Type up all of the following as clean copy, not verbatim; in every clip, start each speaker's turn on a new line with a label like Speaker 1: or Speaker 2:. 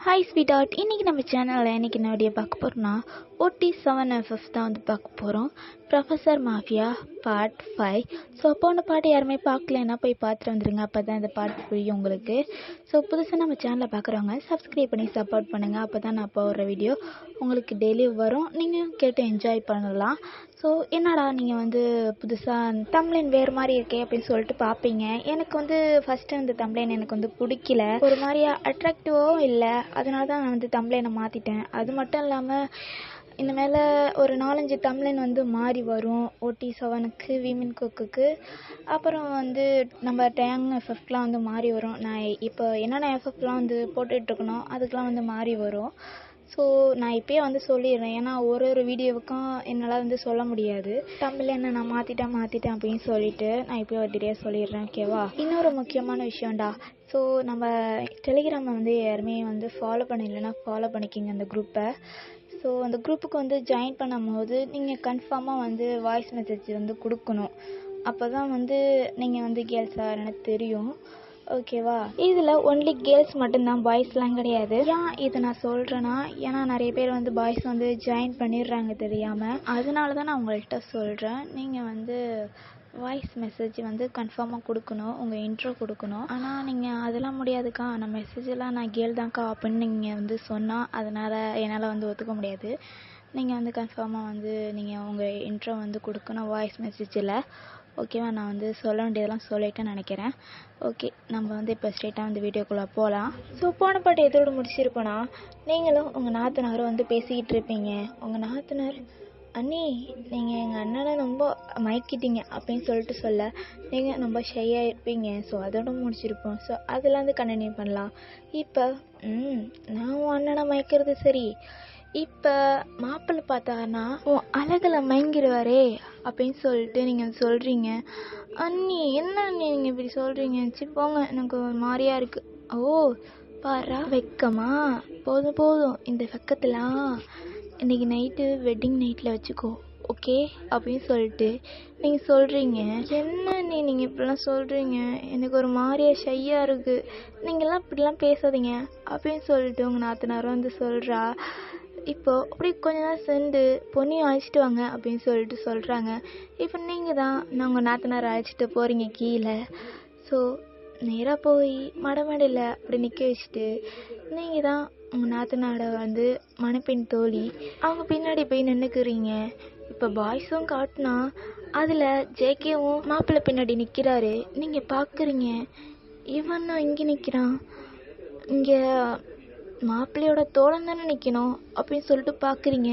Speaker 1: Hi sweet art. இன்றைக்கி நம்ம சேனலில் இன்றைக்கி என்ன வீடியோ பார்க்க போகிறோம்னா OT7FF தான் வந்து பார்க்க போகிறோம். Professor mafia part 5. ஸோ போன பாட்டு யாருமே பார்க்கலன்னா போய் பார்த்துட்டு வந்துடுங்க, அப்போ தான் இந்த பாட்டு புரியும் உங்களுக்கு. ஸோ புதுசாக நம்ம சேனலில் பார்க்குறவங்க சப்ஸ்கிரைப் பண்ணி சப்போர்ட் பண்ணுங்கள், அப்போ தான் நான் போடுற வீடியோ உங்களுக்கு டெய்லி வரும், நீங்கள் கேட்டு என்ஜாய் பண்ணலாம். ஸோ என்னடா நீங்கள் வந்து புதுசாக தம்ப்லைன் வேறு மாதிரி இருக்கே அப்படின்னு சொல்லிட்டு பார்ப்பீங்க. எனக்கு வந்து ஃபஸ்ட்டு அந்த தம்ப்லைன் எனக்கு வந்து பிடிக்கல, ஒரு மாதிரியா அட்ராக்டிவாகவும் இல்லை. அதனால தான் நான் வந்து தம்ப்லைனை மாற்றிட்டேன். அது மட்டும் இல்லாமல் இந்த மேலே ஒரு 4-5 தம்ப்லைன் வந்து மாறி வரும். OT7க்கு, விமன் குக்குக்கு, அப்புறம் வந்து நம்ம டேங் எஃப்எஃப்லாம் வந்து மாறி வரும். நான் இப்போ என்னென்ன எஃப்எஃப்லாம் வந்து போட்டுட்ருக்கணும் அதுக்கெலாம் வந்து மாறி வரும். ஸோ நான் இப்போயே வந்து சொல்லிடுறேன், ஏன்னா ஒரு வீடியோவுக்கும் என்னால் வந்து சொல்ல முடியாது. தம்ப்லைனை நான் மாற்றிட்டேன் அப்படின்னு சொல்லிட்டு நான் இப்போயே ஒரு டீடையாக சொல்லிடுறேன், ஓகேவா? இன்னொரு முக்கியமான விஷயம்டா, ஸோ நம்ம டெலிகிராமை வந்து யாருமே வந்து ஃபாலோ பண்ணிடலைன்னா ஃபாலோ பண்ணிக்கிங்க அந்த குரூப்பை. ஸோ அந்த குரூப்புக்கு வந்து ஜாயின் பண்ணும்போது நீங்கள் கன்ஃபார்மாக வந்து வாய்ஸ் மெசேஜ் வந்து கொடுக்கணும், அப்போ தான் வந்து நீங்கள் வந்து கேர்ள்ஸாக எனக்கு தெரியும், ஓகேவா? இதில் ஒன்லி கேர்ள்ஸ் மட்டும்தான், பாய்ஸ்லாம் கிடையாது. ஏன் இதை நான் சொல்கிறேன்னா, ஏன்னா நிறைய பேர் வந்து பாய்ஸ் வந்து ஜாயின் பண்ணிடுறாங்க தெரியாமல், அதனால தான் நான் உங்கள்கிட்ட சொல்கிறேன். நீங்கள் வந்து வாய்ஸ் மெசேஜ் வந்து கன்ஃபார்மாக கொடுக்கணும், உங்கள் இன்ட்ரோ கொடுக்கணும். ஆனால் நீங்கள் அதெல்லாம் முடியாதுக்கா, நான் மெசேஜெல்லாம் நான் கேர்ள் தான்க்கா அப்படின்னு நீங்கள் வந்து சொன்னால் அதனால் என்னால் வந்து ஒத்துக்க முடியாது. நீங்கள் வந்து கன்ஃபார்மாக வந்து நீங்கள் உங்கள் இன்ட்ரோ வந்து கொடுக்கணும் வாய்ஸ் மெசேஜில், ஓகேவா? நான் வந்து சொல்ல வேண்டியதெல்லாம் சொல்லிட்டேன்னு நினைக்கிறேன். ஓகே, நம்ம வந்து இப்போ ஸ்ட்ரெயிட்டாக வந்து வீடியோக்குள்ளே போகலாம். ஸோ போன பாட்டு எதோடு முடிச்சிருப்போன்னா, நீங்களும் உங்கள் நாத்தனாரும் வந்து பேசிக்கிட்டு இருப்பீங்க. உங்கள் நாத்தனார், அண்ணி நீங்கள் எங்கள் அண்ணனை ரொம்ப மயக்கிட்டீங்க அப்படின்னு சொல்லிட்டு சொல்ல நீங்கள் ரொம்ப ஷையாக இருப்பீங்க. ஸோ அதோடு முடிச்சிருப்போம். ஸோ அதில் வந்து கண்டினியூ பண்ணலாம். இப்போ நான் உன் அண்ணனை மயக்கிறது சரி, இப்போ மாப்பிள்ளை பார்த்தாருன்னா உன் அழகில் மயங்கிடுவாரே அப்படின்னு சொல்லிட்டு நீங்கள் சொல்கிறீங்க. அண்ணி என்ன அண்ணி நீங்கள் இப்படி சொல்கிறீங்க, சி போங்க, எனக்கு ஒரு மாதிரியா இருக்குது. ஓ பாரா வெக்கமா, போதும் இந்த வெக்கத்தெல்லாம் இன்றைக்கி நைட்டு வெட்டிங் நைட்டில் வச்சுக்கோ, ஓகே அப்படின்னு சொல்லிட்டு நீங்கள் சொல்கிறீங்க. என்ன நீங்கள் இப்படிலாம் சொல்கிறீங்க, எனக்கு ஒரு மாதிரியா ஷையாக இருக்குது, நீங்கள்லாம் இப்படிலாம் பேசாதீங்க அப்படின்னு சொல்லிட்டு உங்கள் நாத்தனாரும் வந்து சொல்கிறா. இப்போது அப்படி கொஞ்ச நேரம் சென்று பொண்ணையும் அழைச்சிட்டு வாங்க அப்படின்னு சொல்லிட்டு சொல்கிறாங்க. இப்போ நீங்கள் தான் நான் உங்கள் நாத்தனாரை அழைச்சிட்டு போகிறீங்க கீழே. ஸோ நேராக போய் மடமடையில் அப்படி நிற்க வச்சுட்டு நீங்கள் தான் உங்கள் நாத்தனாரோட வந்து மணப்பெண் தோழி, அவங்க பின்னாடி போய் நின்றுக்குறீங்க. இப்போ பாய்ஸும் காட்டினா அதில் ஜேகேவும் மாப்பிள்ளை பின்னாடி நிற்கிறாரு. நீங்கள் பார்க்குறீங்க, இவனும் இங்கே நிற்கிறான், இங்கே மாப்பிள்ளையோட தோழன் தானே நிற்கணும் அப்படின்னு சொல்லிட்டு பார்க்குறீங்க.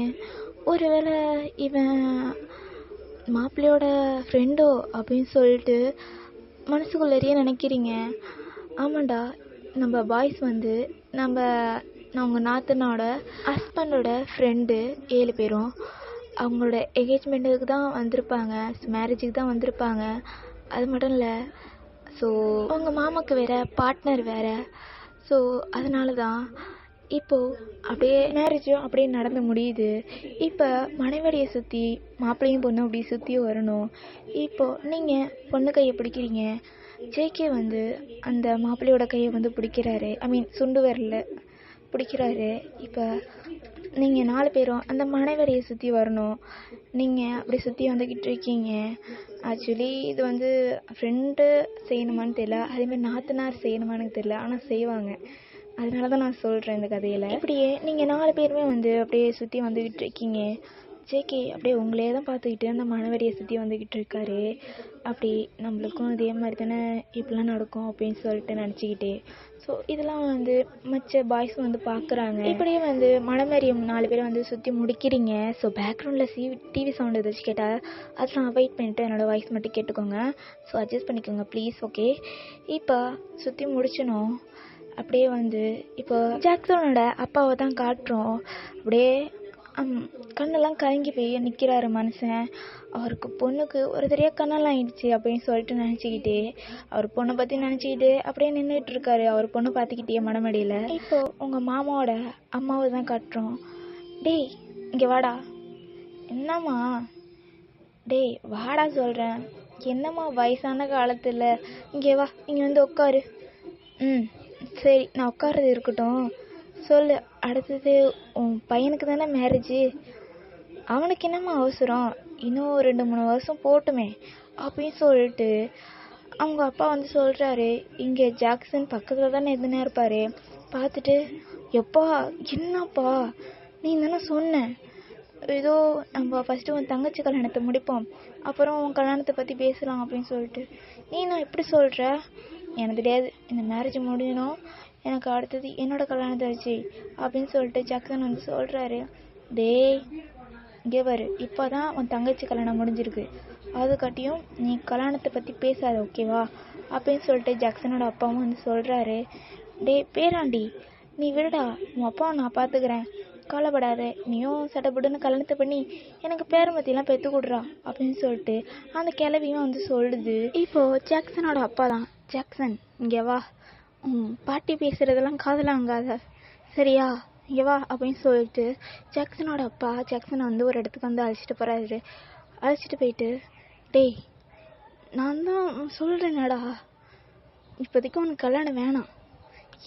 Speaker 1: ஒருவேளை இவன் மாப்பிள்ளையோட ஃப்ரெண்டோ அப்படின்னு சொல்லிட்டு மனசுக்குள்ளேயே நினைக்கிறீங்க. ஆமாண்டா, நம்ம பாய்ஸ் வந்து நான் உங்கள் நாத்தனோட ஹஸ்பண்டோட ஃப்ரெண்டு 7 பேரும் அவங்களோட என்கேஜ்மெண்ட்டுக்கு தான் வந்திருப்பாங்க, மேரேஜுக்கு தான் வந்திருப்பாங்க. அது மட்டும் இல்லை, ஸோ அவங்க மாமாவுக்கு வேறு பார்ட்னர் வேறு. ஸோ அதனால தான் இப்போது அப்படியே மேரேஜும் அப்படியே நடந்து முடியுது. இப்போ மனைவடியை சுற்றி மாப்பிள்ளையும் பொண்ணும் அப்படி சுற்றி வரணும். இப்போது நீங்கள் பொண்ணு கையை பிடிக்கிறீங்க, ஜேகே வந்து அந்த மாப்பிள்ளையோட கையை வந்து பிடிக்கிறாரு, ஐ மீன் சுண்டு விரலில் பிடிக்கிறாரு. இப்போ நீங்கள் 4 பேரும் அந்த மனைவரையை சுற்றி வரணும். நீங்கள் அப்படி சுற்றி வந்துக்கிட்டு இருக்கீங்க. ஆக்சுவலி இது வந்து ஃப்ரெண்டு செய்யணுமான்னு தெரியல, அதேமாதிரி நாத்தனார் செய்யணுமான்னு தெரியல, ஆனால் செய்வாங்க. அதனால தான் நான் சொல்கிறேன் இந்த கதையில். இப்படியே நீங்கள் 4 பேருமே வந்து அப்படியே சுற்றி வந்துக்கிட்டு இருக்கீங்க. ஜேகே அப்படியே உங்களே தான் பார்த்துக்கிட்டு அந்த மனைவரியை சுற்றி வந்துக்கிட்டு இருக்காரு. அப்படி நம்மளுக்கும் இதே மாதிரி தானே இப்படிலாம் நடக்கும் அப்படின்னு சொல்லிட்டு நினச்சிக்கிட்டே. ஸோ இதெல்லாம் வந்து மற்ற பாய்ஸும் வந்து பார்க்குறாங்க. இப்படியே வந்து மணமேரியம் 4 பேரும் வந்து சுற்றி முடிக்கிறீங்க. ஸோ பேக்ரவுண்டில் டிவி சவுண்ட் ஏதாச்சும் கேட்டால் அதெல்லாம் அவாய்ட் பண்ணிவிட்டு என்னோடய வாய்ஸ் மட்டும் கேட்டுக்கோங்க. ஸோ அட்ஜஸ்ட் பண்ணிக்கோங்க ப்ளீஸ், ஓகே? இப்போ சுற்றி முடிச்சணும். அப்படியே வந்து இப்போ ஜாக்சனோட அப்பாவை தான் காட்டுறோம். அப்படியே கண்ணெல்லாம் கலங்கி போய் நிற்கிறாரு மனுஷன். அவருக்கு பொண்ணுக்கு ஒரு தெரியா கண்ணெல்லாம் ஆயிடுச்சு அப்படின்னு சொல்லிட்டு நினச்சிக்கிட்டே அவர் பொண்ணை பற்றி நினச்சிக்கிட்டு அப்படியே நின்றுட்டு இருக்காரு, அவர் பொண்ணு பார்த்துக்கிட்டே மணமடியில். இப்போது உங்கள் மாமாவோட அம்மாவை தான் காட்டுறோம். டேய் இங்கே வாடா. என்னம்மா? டேய் வாடா சொல்கிறேன். என்னம்மா வயசான காலத்தில், இங்கே வா, இங்கே வந்து உட்காரு. சரி நான் உட்கார்றது இருக்கட்டும். சொல்லு, அடுத்தது உன் பையனுக்கு தானே மேரேஜு, அவனுக்கு என்னம்மா அவசரம், இன்னும் 2-3 வருஷம் போட்டுமே அப்படின்னு சொல்லிட்டு அவங்க அப்பா வந்து சொல்கிறாரு. இங்கே ஜாக்சன் பக்கத்தில் தானே எதுனா இருப்பார். பார்த்துட்டு, எப்பா என்னப்பா நீ தானே சொன்ன, ஏதோ நம்ம ஃபஸ்ட்டு உன் தங்கச்சி கல்யாணத்தை முடிப்போம், அப்புறம் உன் கல்யாணத்தை பற்றி பேசலாம் அப்படின்னு சொல்லிட்டு, நீ நான் எப்படி சொல்கிற, எனக்கு தெரியாது, இந்த மேரேஜ் முடியணும், எனக்கு அடுத்தது என்னோட கல்யாணத்தை வச்சு அப்படின்னு சொல்லிட்டு ஜாக்சன் வந்து சொல்கிறாரு. டேய் இங்கே பாரு, இப்போ தான் உன் தங்கச்சி கல்யாணம் முடிஞ்சிருக்கு, அதுக்காட்டியும் நீ கல்யாணத்தை பற்றி பேசாத ஓகேவா அப்படின்னு சொல்லிட்டு ஜாக்சனோட அப்பாவும் வந்து சொல்கிறாரு. டே பேராண்டி நீ விடுடா, உன் அப்பாவை நான் பார்த்துக்கிறேன், கவலைப்படாத, நீயும் சட்டப்பட்டுன்னு கல்யாணத்தை பண்ணி எனக்கு பேரம்பத்திலாம் பெற்று கொடுறா அப்படின்னு சொல்லிட்டு அந்த கிளவியும் வந்து சொல்லுது. இப்போது ஜாக்சனோட அப்பா தான், ஜாக்சன் இங்கே வா, பாட்டி பேசுகிறதெல்லாம் காதல வாங்காத சரியா, இங்கே வா அப்படின்னு சொல்லிட்டு ஜாக்சனோட அப்பா ஜாக்சனை வந்து ஒரு இடத்துக்கு வந்து அழைச்சிட்டு போகிறாரு. அழைச்சிட்டு போயிட்டு, டேய் நான் தான் சொல்கிறேனடா, இப்போதைக்கு உனக்கு கல்யாணம் வேணாம்,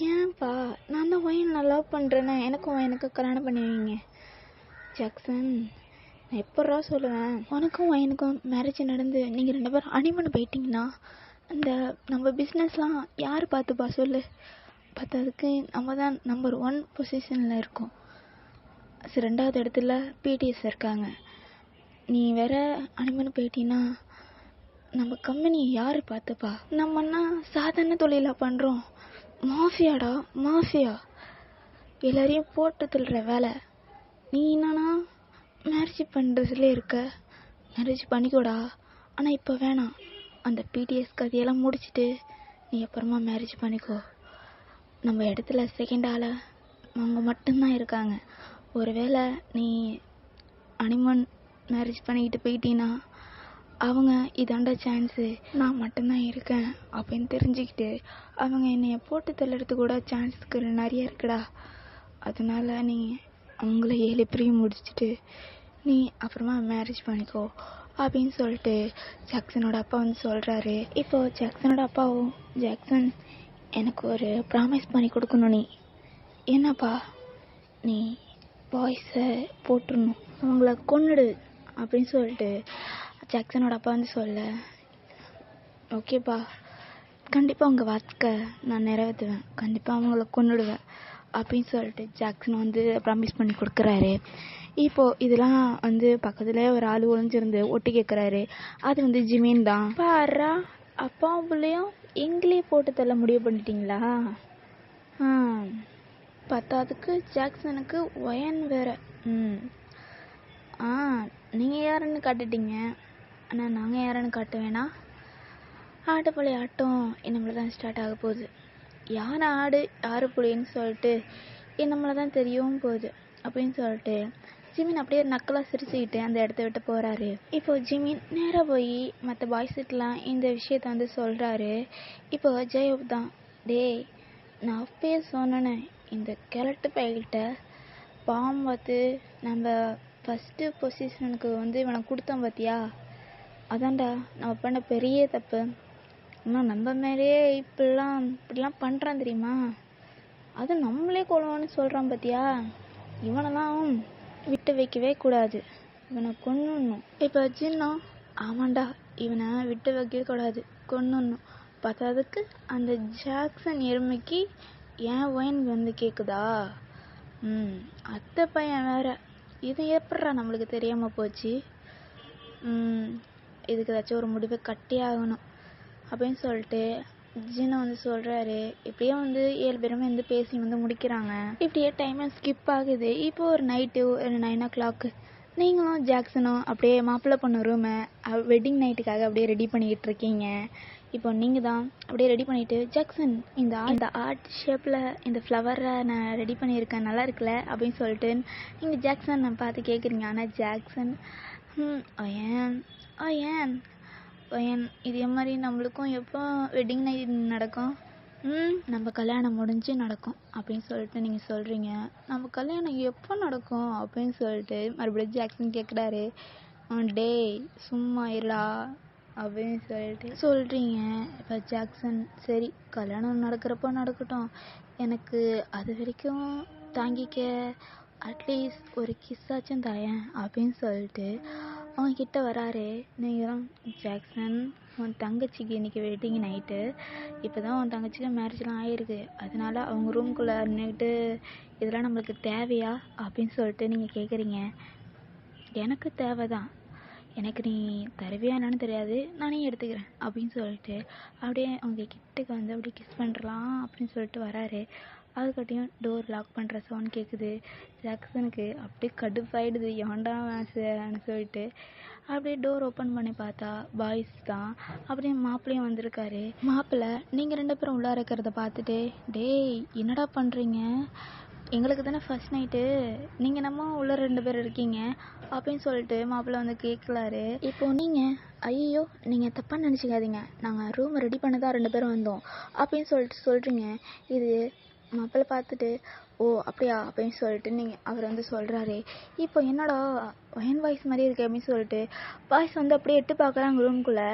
Speaker 1: ஏன்ப்பா நான் தான் ஒயின் நான் லவ் பண்ணுறேன்னு எனக்கும் எனக்கு கல்யாணம் பண்ணி வைங்க. ஜாக்சன் நான் எப்பட்றா சொல்லுவேன், உனக்கும் ஒயனுக்கும் மேரேஜ் நடந்து நீங்கள் 2 பேரும் அனிமன் போயிட்டீங்கன்னா அந்த நம்ம பிஸ்னஸ்லாம் யார் பார்த்துப்பா சொல்லு, பார்த்ததுக்கு நம்ம தான் நம்பர் 1 பொசிஷனில் இருக்கோம், 2வது இடத்துல பிடிஎஸ் இருக்காங்க, நீ வேற அனிமன் போயிட்டீங்கன்னா நம்ம கம்பெனியை யார் பார்த்துப்பா, நம்மன்னா சாதாரண தொழிலாக பண்ணுறோம், மாஃபியாடா மாஃபியா, எல்லாரையும் போட்டு தள்ளுற வேலை, நீ என்னன்னா மேரேஜ் பண்ணுறதுல இருக்க, மேரேஜ் பண்ணிக்கோடா, ஆனால் இப்போ வேணாம், அந்த பிடிஎஸ் கதையெல்லாம் முடிச்சுட்டு நீ அப்புறமா மேரேஜ் பண்ணிக்கோ, நம்ம இடத்துல செகண்ட் ஆளை அவங்க மட்டும்தான் இருக்காங்க, ஒருவேளை நீ அனிமன் மேரேஜ் பண்ணிக்கிட்டு போயிட்டீன்னா அவங்க இதாண்டா சான்ஸு, நான் மட்டும்தான் இருக்கேன் அப்படின்னு தெரிஞ்சுக்கிட்டு அவங்க என்னைய போட்டு தள்ளுறது கூட சான்ஸுக்கு நிறைய இருக்குடா, அதனால நீ அவங்கள 7 பிரியும் முடிச்சுட்டு நீ அப்புறமா மேரேஜ் பண்ணிக்கோ அப்படின்னு சொல்லிட்டு ஜாக்சனோட அப்பா வந்து சொல்கிறாரு. இப்போது ஜாக்சனோட அப்பாவும், ஜாக்சன் எனக்கு ஒரு ப்ராமிஸ் பண்ணி கொடுக்கணும், நீ என்னப்பா, நீ பாய்ஸை போட்டுடணும், அவங்கள கொன்னுடு அப்படின்னு சொல்லிட்டு ஜாக்சனோட அப்பா வந்து சொல்ல, ஓகேப்பா கண்டிப்பாக உங்கள் வார்த்தை நான் நிறைவேற்றுவேன், கண்டிப்பாக அவங்கள கொன்னுடுவேன் அப்படின்னு சொல்லிட்டு ஜாக்சன் வந்து ப்ராமிஸ் பண்ணி கொடுக்குறாரு. இப்போது இதெல்லாம் வந்து பக்கத்தில் ஒரு ஆள் ஒளிஞ்சிருந்து ஒட்டி கேட்குறாரு. அது வந்து ஜிமின் தான். பாரா அப்பாவும் பிள்ளையும் எங்களையே போட்டு தள்ள முடிவு பண்ணிட்டீங்களா, பத்தாவதுக்கு ஜாக்சனுக்கு ஒயன் வேற, நீங்கள் யாருன்னு காட்டுட்டீங்க, ஆனால் நாங்கள் யாருன்னு காட்டுவேனா, ஆட்டுப்புள்ளி ஆட்டம் நம்மள தான் ஸ்டார்ட் ஆக போகுது, யார் ஆடு யார் புள்ளின்னு சொல்லிட்டு நம்மளை தான் தெரியவும் போகுது அப்படின்னு சொல்லிட்டு ஜிமின் அப்படியே நக்கலாக சிரிச்சுக்கிட்டு அந்த இடத்த விட்டு போகிறாரு. இப்போது ஜிமின் நேராக போய் மற்ற பாய்ஸ்கிட்டலாம் இந்த விஷயத்த வந்து சொல்கிறாரு. இப்போ ஜெயப் தான், டேய் நான் அப்பயே சொன்னேனே, இந்த கிழட்டு பைகிட்ட பாம் பார்த்து நம்ம ஃபஸ்ட்டு பொசிஷனுக்கு வந்து இவனை கொடுத்தோம் பார்த்தியா, அதான்டா நம்ம பண்ண பெரிய தப்பு, இன்னும் நம்ம மேலேயே இப்படிலாம் பண்ணுறான் தெரியுமா, அதுவும் நம்மளே கொள்வான்னு சொல்கிறான் பார்த்தியா, இவனெல்லாம் விட்டு வைக்கவே கூடாது, இவனை கொன்னுடணும். இப்போ ஜின்னா, ஆமாண்டா இவனை விட்டு வைக்க கூடாது, கொன்னுடணும், பார்த்ததுக்கு அந்த ஜாக்சன் எருமைக்கு ஏன் ஒயின் வந்து கேட்குதா, அத்தை பையன் வேற, இது எப்பட்றா நம்மளுக்கு தெரியாமல் போச்சு, இதுக்கு ஏதாச்சும் ஒரு முடிவை கட்டி ஆகணும் அப்படின்னு சொல்லிட்டு ஜின்னு வந்து சொல்கிறாரு. இப்படியே வந்து 7 பேருமே வந்து பேசி வந்து முடிக்கிறாங்க. இப்படியே டைமை ஸ்கிப் ஆகுது. இப்போ ஒரு நைட்டு ஒரு 9 o'clock நீங்களும் ஜாக்சனும் அப்படியே மாப்பிள்ளை பொண்ணு ரூமை வெட்டிங் நைட்டுக்காக அப்படியே ரெடி பண்ணிக்கிட்டு இருக்கீங்க. இப்போ நீங்கள் தான் அப்படியே ரெடி பண்ணிவிட்டு, ஜாக்சன் இந்த ஆர்ட் ஷேப்பில் இந்த ஃப்ளவரை நான் ரெடி பண்ணியிருக்கேன், நல்லா இருக்குல்ல அப்படின்னு சொல்லிட்டு நீங்கள் ஜாக்சன் நான் பார்த்து கேட்குறீங்க. ஆனால் ஜாக்சன் ஏன் இதே மாதிரி நம்மளுக்கும் எப்போ வெட்டிங் நைட் நடக்கும், நம்ம கல்யாணம் முடிஞ்சு நடக்கும் அப்படின்னு சொல்லிட்டு நீங்கள் சொல்கிறீங்க. நம்ம கல்யாணம் எப்போ நடக்கும் அப்படின்னு சொல்லிட்டு மறுபடியும் ஜாக்சன் கேட்குறாரு. டேய் சும்மா இருடா அப்படின்னு சொல்லிட்டு சொல்கிறீங்க. இப்போ ஜாக்சன், சரி கல்யாணம் நடக்கிறப்போ நடக்கட்டும், எனக்கு அது வரைக்கும் தாங்கிக்க, அட்லீஸ்ட் ஒரு கிஸ் ஆச்சும் தாயேன் அப்படின்னு சொல்லிட்டு அவங்க கிட்ட வராரு. நீங்களும் ஜாக்சன், உன் தங்கச்சிக்கு இன்னைக்கு வெட்டிங் நைட்டு, இப்போ தான் உன் தங்கச்சிக்கு மேரேஜ்லாம் ஆகிருக்கு, அதனால அவங்க ரூம்குள்ளே நின்றுக்கிட்டு இதெல்லாம் நம்மளுக்கு தேவையா அப்படின்னு சொல்லிட்டு நீங்கள் கேட்குறீங்க. எனக்கு தேவை தான், எனக்கு நீ தருவியா என்னன்னு தெரியாது, நானே எடுத்துக்கிறேன் அப்படின்னு சொல்லிட்டு அப்படியே அவங்க கிட்டக்கு வந்து அப்படியே கிஸ் பண்ணுறலாம் அப்படின்னு சொல்லிட்டு வராரு. அதுக்கட்டியும் டோர் லாக் பண்ணுற சவுண்ட் கேட்குது. ஜாக்சனுக்கு அப்படியே கடுப்பாயிடுது, ஏன்டா மேட்ச்னு சொல்லிட்டு அப்படியே டோர் ஓப்பன் பண்ணி பார்த்தா பாய்ஸ் தான். அப்படியே மாப்பிள்ளையும் வந்திருக்காரு. மாப்பிள்ளை நீங்கள் 2 பேரும் உள்ளார இருக்கிறத பார்த்துட்டு, டேய் என்னடா பண்ணுறீங்க, எங்களுக்கு தானே ஃபர்ஸ்ட் நைட்டு, நீங்கள் நம்ம உள்ள 2 பேர் இருக்கீங்க அப்படின்னு சொல்லிட்டு மாப்பிள்ளை வந்து கேட்கலாரு. இப்போது நீங்கள் ஐயோ நீங்கள் தப்பாக நினச்சிக்காதீங்க, நாங்கள் ரூம் ரெடி பண்ண தான் 2 பேரும் வந்தோம் அப்படின்னு சொல்லிட்டு சொல்கிறீங்க. இது மாப்பிள்ளை பார்த்துட்டு, ஓ அப்படியா அப்படின்னு சொல்லிட்டு அவர் வந்து சொல்கிறாரு. இப்போ என்னடா வயன் வாய்ஸ் மாதிரி இருக்கு அப்படின்னு சொல்லிட்டு பாய்ஸ் வந்து அப்படியே எட்டு பார்க்குறாங்க ரூம்குள்ளே.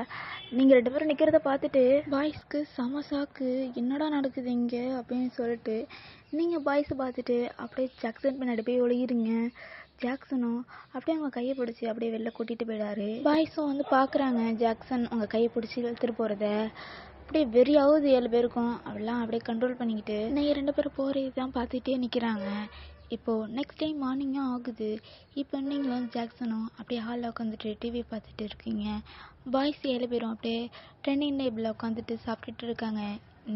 Speaker 1: நீங்கள் 2 பேரும் நிற்கிறத பார்த்துட்டு பாய்ஸ்க்கு செம சாக்கு, என்னடா நடக்குது இங்கே அப்படின்னு சொல்லிட்டு நீங்கள் பாய்ஸை பார்த்துட்டு அப்படியே ஜாக்சன் பின்னாடி போய் ஒழுகிறீங்க. ஜாக்சனும் அப்படியே அவங்க கையை பிடிச்சி அப்படியே வெளில கூட்டிகிட்டு போயிடாரு. பாய்ஸும் வந்து பார்க்குறாங்க ஜாக்சன் உங்கள் கையை பிடிச்சி இழுத்துட்டு போகிறத. அப்படியே வெறியாவது 7 பேருக்கும் அவெல்லாம் அப்படியே கண்ட்ரோல் பண்ணிக்கிட்டு நீங்கள் 2 பேரும் போகிறது தான் பார்த்துட்டே நிற்கிறாங்க. இப்போது நெக்ஸ்ட் டைம் மார்னிங்கும் ஆகுது. இப்போ நீங்களும் ஜாக்சனும் அப்படியே ஹாலில் உட்காந்துட்டு டிவி பார்த்துட்டு இருக்கீங்க. பாய்ஸ் 7 பேரும் அப்படியே ட்ரெண்டிங் டேபிளில் உட்காந்துட்டு சாப்பிட்டுட்டு இருக்காங்க.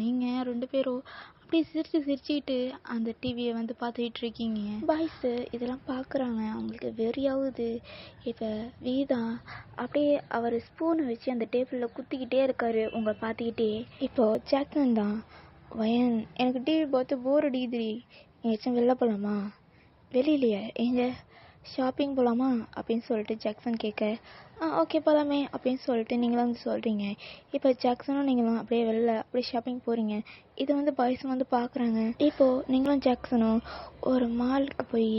Speaker 1: நீங்கள் 2 பேரும் அப்படியே சிரிச்சுக்கிட்டு அந்த டிவியை வந்து பார்த்துக்கிட்டு இருக்கீங்க. பாய்ஸு இதெல்லாம் பார்க்குறாங்க, அவங்களுக்கு வெறியாகுது. இப்போ வீதா அப்படியே அவர் ஸ்பூனை வச்சு அந்த டேபிளில் குத்திக்கிட்டே இருக்காரு உங்களை பார்த்துக்கிட்டே. இப்போது ஜாக்சன் தான், வயன் எனக்கு டிவி பார்த்து போர் அடிக்குதுடி, எங்கேயாச்சும் வெளில போகலாமா, வெளியிலையே எங்கே ஷாப்பிங் போகலாமா அப்படின்னு சொல்லிட்டு ஜாக்சன் கேட்க, ஓகே போகலாமே அப்படின்னு சொல்லிட்டு நீங்களும் வந்து சொல்கிறீங்க. இப்போ ஜாக்சனும் நீங்களும் அப்படியே வெளில அப்படியே ஷாப்பிங் போகிறீங்க. இதை வந்து பாய்ஸும் வந்து பார்க்குறாங்க. இப்போது நீங்களும் ஜாக்சனும் ஒரு மாலுக்கு போய்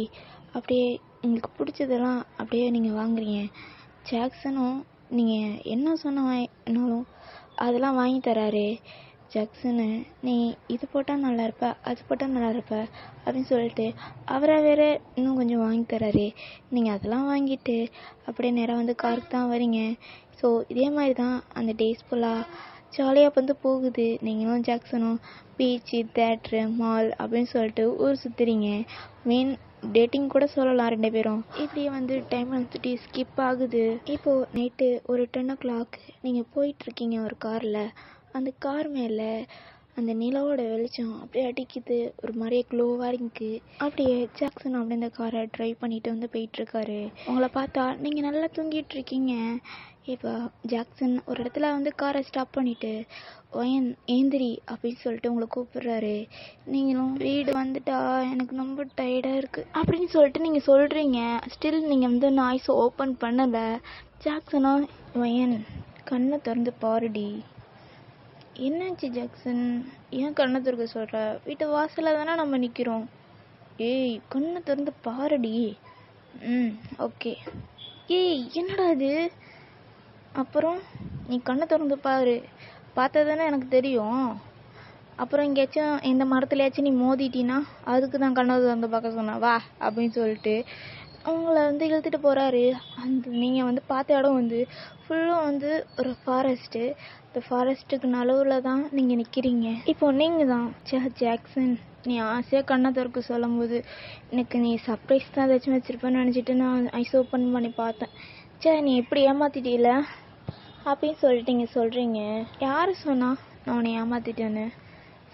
Speaker 1: அப்படியே உங்களுக்கு பிடிச்சதெல்லாம் அப்படியே நீங்கள் வாங்குறீங்க. ஜாக்சனும் நீங்கள் என்ன சொன்னாலும் அதெல்லாம் வாங்கி தராரு. ஜாக்சனு நீ இது போட்டால் நல்லா இருப்ப, அது போட்டால் நல்லா இருப்ப அப்படின்னு சொல்லிட்டு அவரை வேற இன்னும் கொஞ்சம் வாங்கி தராரு. நீங்கள் அதெல்லாம் வாங்கிட்டு அப்படியே நேராக வந்து காருக்கு தான் வரீங்க. ஸோ இதே மாதிரி தான் அந்த டேஸ் ஃபுல்லாக ஜாலியாக வந்து போகுது. நீங்களும் ஜாக்சனும் பீச்சு, தேட்ரு, மால் அப்படின்னு சொல்லிட்டு ஊர் சுற்றுறீங்க. மெயின் டேட்டிங் கூட சொல்லலாம் 2 பேரும். இப்படியே வந்து டைம் வந்துட்டு ஸ்கிப் ஆகுது. இப்போது நைட்டு ஒரு 10 o'clock நீங்கள் போயிட்டுருக்கீங்க ஒரு காரில். அந்த கார் மேலே அந்த நிலவோட வெளிச்சம் அப்படியே அடிக்குது, ஒரு மாதிரியே க்ளோவாக இருக்கு. அப்படியே ஜாக்சன் அப்படியே இந்த காரை ட்ரைவ் பண்ணிட்டு வந்து போயிட்டுருக்காரு. உங்களை பார்த்தா நீங்கள் நல்லா தூங்கிட்டு இருக்கீங்க. இப்போ ஜாக்சன் ஒரு இடத்துல வந்து காரை ஸ்டாப் பண்ணிவிட்டு ஒயன் ஏந்திரி அப்படின்னு சொல்லிட்டு உங்களை கூப்பிடுறாரு. நீங்களும் வீடு வந்துட்டா எனக்கு ரொம்ப டயர்டாக இருக்குது அப்படின்னு சொல்லிட்டு நீங்கள் சொல்கிறீங்க. ஸ்டில் நீங்கள் வந்து நாய்ஸ் ஓப்பன் பண்ணலை. ஜாக்சனும் ஒயன் கண்ணை திறந்து பாருடி. என்னாச்சு ஜாக்சன், ஏன் கண்ணை திறக்க சொல்கிற, வீட்டு வாசலில் தானே நம்ம நிற்கிறோம். ஏய் கண்ணை திறந்து பாருடி. ஓகே. ஏய் என்னடா இது, அப்புறம் நீ கண்ணை திறந்து பாரு, பார்த்தா தானே எனக்கு தெரியும். அப்புறம் எங்கேயாச்சும் எந்த மரத்துலையாச்சும் நீ மோதிட்டினா அதுக்கு தான் கண்ணை திறந்து பார்க்க சொன்ன, வா அப்படின்னு சொல்லிட்டு அவங்கள வந்து இழுத்துட்டு போகிறாரு. அந்த நீங்கள் வந்து பார்த்த இடம் வந்து ஃபுல்லும் வந்து ஒரு ஃபாரஸ்ட்டு. இந்த ஃபாரஸ்ட்டுக்கு நடுவில் தான் நீங்கள் நிற்கிறீங்க. இப்போ நீங்கள் தான் ஜாக்சன், நீ ஆசையாக கண்ணை திறக்க சொல்லும் போது எனக்கு நீ சர்ப்ரைஸ் தான் ஏதாச்சும் வச்சுருப்பேன்னு நினச்சிட்டு நான் ஐஸ் ஓப்பன் பண்ணி பார்த்தேன். நீ எப்படி ஏமாத்திட்டீல அப்படின்னு சொல்லிட்டு நீங்கள் சொல்கிறீங்க. யார் சொன்னா நான் உன்னை ஏமாத்திட்டேன்னு,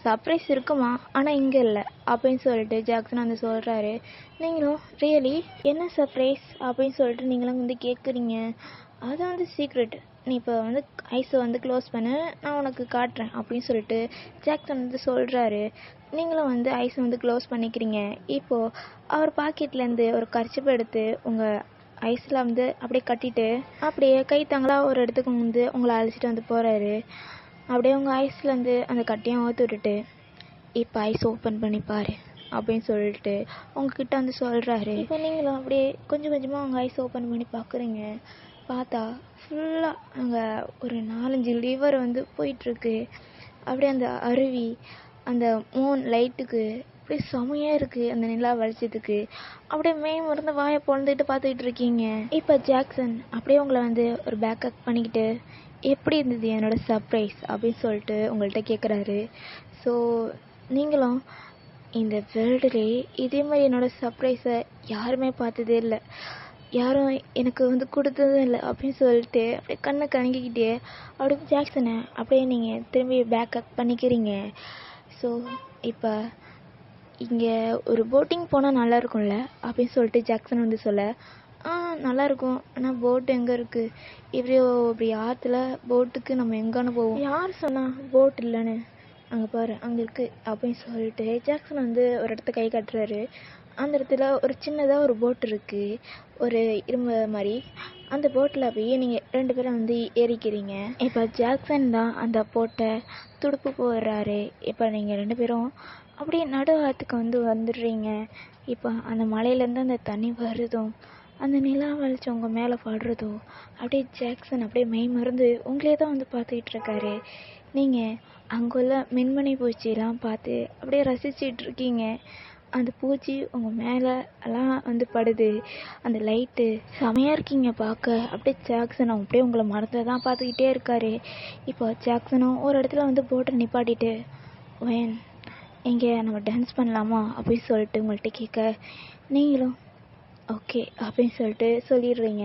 Speaker 1: சர்ப்ரைஸ் இருக்குமா ஆனால் இங்கே இல்லை அப்படின்னு சொல்லிட்டு ஜாக்சன் வந்து சொல்கிறாரு. நீங்களும் ரியலி என்ன சர்ப்ரைஸ் அப்படின்னு சொல்லிட்டு நீங்களும் வந்து கேட்குறீங்க. அது வந்து சீக்ரெட், நீ இப்போ வந்து ஐஸை வந்து க்ளோஸ் பண்ணு, நான் உனக்கு காட்டுறேன் அப்படின்னு சொல்லிட்டு ஜாக்சன் வந்து சொல்கிறாரு. நீங்களும் வந்து ஐஸை வந்து க்ளோஸ் பண்ணிக்கிறீங்க. இப்போது அவர் பாக்கெட்லேருந்து ஒரு கர்ச்சிப்பை எடுத்து உங்கள் ஐஸில் வந்து அப்படியே கட்டிட்டு அப்படியே கைத்தாங்களாக ஒரு இடத்துக்கு வந்து உங்களை அழைச்சிட்டு வந்து போகிறாரு. அப்படியே உங்கள் ஐஸ்லேருந்து அந்த கட்டியும் ஊற்றி விட்டுட்டு இப்போ ஐஸ் ஓப்பன் பண்ணி பாரு அப்படின்னு சொல்லிட்டு உங்ககிட்ட வந்து சொல்கிறாரு. இப்போ நீங்களும் அப்படியே கொஞ்சம் கொஞ்சமாக உங்கள் ஐஸ் ஓப்பன் பண்ணி பார்க்குறீங்க. பார்த்தா ஃபுல்லாக அங்கே ஒரு 4-5 லிவர் வந்து போயிட்டுருக்கு. அப்படியே அந்த அருவி அந்த மூன் லைட்டுக்கு அப்படியே செமையாக இருக்குது அந்த நிலா வெளிச்சத்துக்கு. அப்படியே மறந்து வாயை பொழந்துட்டு பார்த்துக்கிட்டு இருக்கீங்க. இப்போ ஜாக்சன் அப்படியே உங்களை வந்து ஒரு பேக்கப் பண்ணிக்கிட்டு எப்படி இருந்தது என்னோட சர்ப்ரைஸ் அப்படின்னு சொல்லிட்டு உங்கள்கிட்ட கேட்குறாரு. ஸோ நீங்களும் இந்த வேர்ல்டுலே இதே மாதிரி என்னோடய சர்ப்ரைஸை யாருமே பார்த்ததே இல்லை, யாரும் எனக்கு வந்து கொடுத்ததும் இல்லை அப்படின்னு சொல்லிட்டு அப்படியே கண்ணை கலங்கிக்கிட்டே அப்படியே ஜாக்சனை அப்படியே நீங்கள் திரும்பி பேக்கப் பண்ணிக்கிறீங்க. ஸோ இப்போ இங்கே ஒரு போட்டிங் போனால் நல்லா இருக்கும்ல அப்படின்னு சொல்லிட்டு ஜாக்சன் வந்து சொல்ல, நல்லாயிருக்கும், ஆனால் போட் எங்கே இருக்குது, இப்படி ஆற்றுல போட்டுக்கு நம்ம எங்கேன்னு போவோம், யார் சொன்னால் போட் இல்லைன்னு, அங்கே பாரு அங்கே இருக்குது அப்படின்னு சொல்லிட்டு ஜாக்சன் வந்து ஒரு இடத்த கை காட்டுறாரு. அந்த இடத்துல ஒரு சின்னதாக ஒரு போட் இருக்குது, ஒரு இரும்பு மாதிரி. அந்த போட்டில் அப்படியே நீங்கள் 2 பேரும் வந்து ஏறிக்கிறீங்க. இப்போ ஜாக்சன் தான் அந்த போட்டை துடுப்பு போடுறாரு. இப்போ நீங்கள் 2 பேரும் அப்படியே நடு ஆற்றுக்கு வந்து வந்துடுறீங்க. இப்போ அந்த மலையிலேருந்து அந்த தண்ணி வருதும் அந்த நிலா வெளிச்சம் உங்கள் மேலே படுறதும் அப்படியே ஜாக்சன் அப்படியே மறந்து உங்களே தான் வந்து பார்த்துக்கிட்டு இருக்காரு. நீங்கள் அங்குள்ள மின்மணி பூச்சியெல்லாம் பார்த்து அப்படியே ரசிச்சிட்டு இருக்கீங்க. அந்த பூச்சி உங்கள் மேலே எல்லாம் வந்து படுது, அந்த லைட்டு செமையாக இருக்கீங்க பார்க்க. அப்படியே ஜாக்சனும் அப்படியே உங்களை மறந்து தான் பார்த்துக்கிட்டே இருக்காரு. இப்போ ஜாக்சனும் ஒரு இடத்துல வந்து போட்டை நிப்பாட்டிட்டு, வேன் இங்கே நம்ம டான்ஸ் பண்ணலாமா அப்படின்னு சொல்லிட்டு உங்கள்கிட்ட கேட்க, நீங்களும் ஓகே அப்படின்னு சொல்லிட்டு சொல்லிடுறீங்க.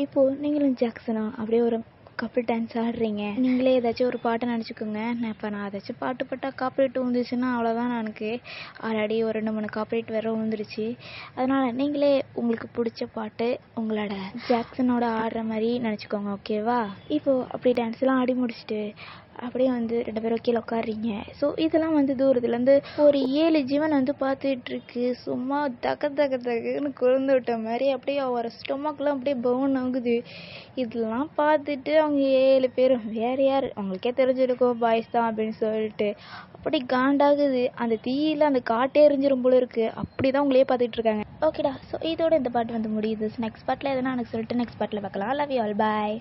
Speaker 1: இப்போது நீங்களும் ஜாக்சனும் அப்படியே ஒரு கப்பிள் டான்ஸ் ஆடுறீங்க. நீங்களே ஏதாச்சும் ஒரு பாட்டை நினச்சிக்கோங்க. நான் ஏதாச்சும் பாட்டு பாட்டால் காப்பிரைட் விழுந்துச்சுன்னா அவ்வளோதான். எனக்கு ஆல்ரெடி ஒரு 2-3 காப்பிரைட் வேறு விழுந்துருச்சு. அதனால் நீங்களே உங்களுக்கு பிடிச்ச பாட்டு உங்களோட ஜாக்சனோட ஆடுற மாதிரி நினச்சிக்கோங்க, ஓகேவா? இப்போது அப்படி டான்ஸ்லாம் ஆடி முடிச்சுட்டு அப்படியே வந்து 2 பேரும் கீழே உட்காடுறீங்க. ஸோ இதெல்லாம் வந்து தூரத்துலேருந்து ஒரு 7 ஜீவன் வந்து பார்த்துட்ருக்கு. சும்மா தகன்னு கொழுந்து விட்ட மாதிரி அப்படியே அவரை ஸ்டொமக்லாம் அப்படியே பவுன் ஆகுது. இதெல்லாம் பார்த்துட்டு அவங்க 7 பேரும் வேறு யார், அவங்களுக்கே தெரிஞ்சிருக்கும் பாய்ஸ் தான் அப்படின்னு சொல்லிட்டு அப்படி காண்டாகுது. அந்த தீயில் அந்த காட்டே எரிஞ்சிரும் போல இருக்குது. அப்படி தான் உங்களையே பார்த்துட்டு இருக்காங்க. ஓகேடா, ஸோ இதோட இந்த பாட்டு வந்து முடியுது. நெக்ஸ்ட் பாட்டில் எதனா எனக்கு சொல்லிட்டு நெக்ஸ்ட் பாட்டில் பார்க்கலாம். Love you all, bye.